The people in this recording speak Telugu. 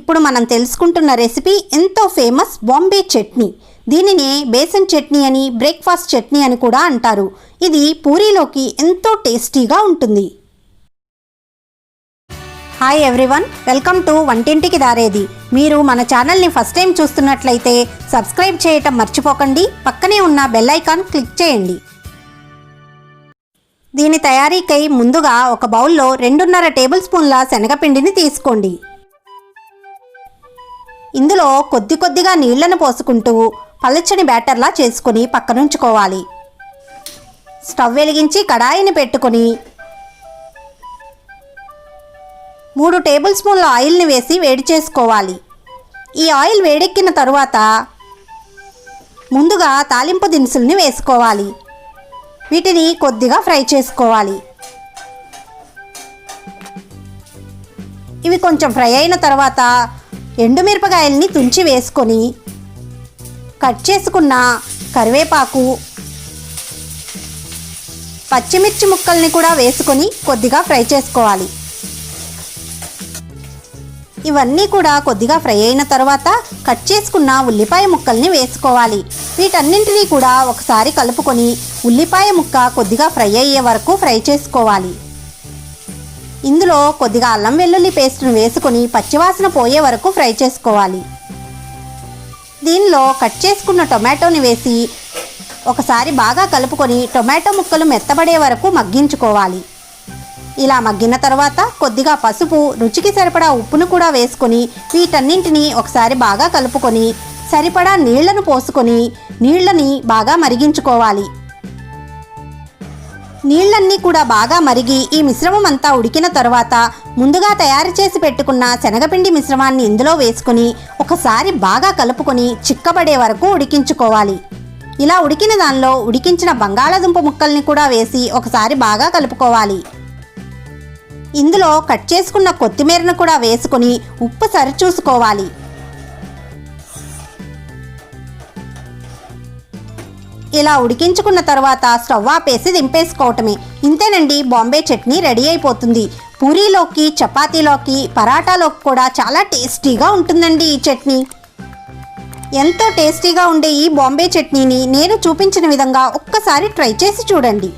ఇప్పుడు మనం తెలుసుకుంటున్న రెసిపీ ఎంతో ఫేమస్ బాంబే చట్నీ. దీనినే బేసన్ చట్నీ అని, బ్రేక్ఫాస్ట్ చట్నీ అని కూడా అంటారు. ఇది పూరీలోకి ఎంతో టేస్టీగా ఉంటుంది. హాయ్ ఎవ్రీవన్, వెల్కమ్ టు వంటింటికి దారేది. మీరు మన ఛానల్ని ఫస్ట్ టైం చూస్తున్నట్లయితే సబ్స్క్రైబ్ చేయటం మర్చిపోకండి. పక్కనే ఉన్న బెల్ ఐకాన్ క్లిక్ చేయండి. దీని తయారీకై ముందుగా ఒక బౌల్లో 2.5 టేబుల్ స్పూన్ల శనగపిండిని తీసుకోండి. ఇందులో కొద్దిగా నీళ్లను పోసుకుంటూ పలుచని బ్యాటర్లా చేసుకుని పక్కనుంచుకోవాలి. స్టవ్ వెలిగించి కడాయిని పెట్టుకొని 3 టేబుల్ స్పూన్ల ఆయిల్ని వేసి వేడి చేసుకోవాలి. ఈ ఆయిల్ వేడెక్కిన తరువాత ముందుగా తాలింపు దినుసుల్ని వేసుకోవాలి. వీటిని కొద్దిగా ఫ్రై చేసుకోవాలి. ఇవి కొంచెం ఫ్రై అయిన తర్వాత ఎండుమిరపకాయల్ని తుంచి వేసుకొని కట్ చేసుకున్న కరివేపాకు, పచ్చిమిర్చి ముక్కల్ని కూడా వేసుకొని కొద్దిగా ఫ్రై చేసుకోవాలి. ఇవన్నీ కూడా కొద్దిగా ఫ్రై అయిన తర్వాత కట్ చేసుకున్న ఉల్లిపాయ ముక్కల్ని వేసుకోవాలి. వీటన్నింటినీ కూడా ఒకసారి కలుపుకొని ఉల్లిపాయ ముక్క కొద్దిగా ఫ్రై అయ్యే వరకు ఫ్రై చేసుకోవాలి. ఇందులో కొద్దిగా అల్లం వెల్లుల్లి పేస్ట్ను వేసుకొని పచ్చివాసన పోయే వరకు ఫ్రై చేసుకోవాలి. దీనిలో కట్ చేసుకున్న టొమాటోని వేసి ఒకసారి బాగా కలుపుకొని టొమాటో ముక్కలు మెత్తబడే వరకు మగ్గించుకోవాలి. ఇలా మగ్గిన తర్వాత కొద్దిగా పసుపు, రుచికి సరిపడా ఉప్పును కూడా వేసుకొని వీటన్నింటినీ ఒకసారి బాగా కలుపుకొని సరిపడా నీళ్లను పోసుకొని నీళ్ళని బాగా మరిగించుకోవాలి. నీళ్ళన్నీ కూడా బాగా మరిగి ఈ మిశ్రమం అంతా ఉడికిన తర్వాత ముందుగా తయారు చేసి పెట్టుకున్న శనగపిండి మిశ్రమాన్ని ఇందులో వేసుకొని ఒకసారి బాగా కలుపుకొని చిక్కబడే వరకు ఉడికించుకోవాలి. ఇలా ఉడికిన దానిలో ఉడికించిన బంగాళాదుంప ముక్కల్ని కూడా వేసి ఒకసారి బాగా కలుపుకోవాలి. ఇందులో కట్ చేసుకున్న కొత్తిమీరను కూడా వేసుకొని ఉప్పు సరిచూసుకోవాలి. ఇలా ఉడికించుకున్న తర్వాత స్టవ్ ఆపేసి దింపేసుకోవటమే. ఇంతేనండి, బాంబే చట్నీ రెడీ అయిపోతుంది. పూరీలోకి, చపాతీలోకి, పరాటాలోకి కూడా చాలా టేస్టీగా ఉంటుందండి ఈ చట్నీ. ఎంతో టేస్టీగా ఉండే ఈ బాంబే చట్నీని నేను చూపించిన విధంగా ఒక్కసారి ట్రై చేసి చూడండి.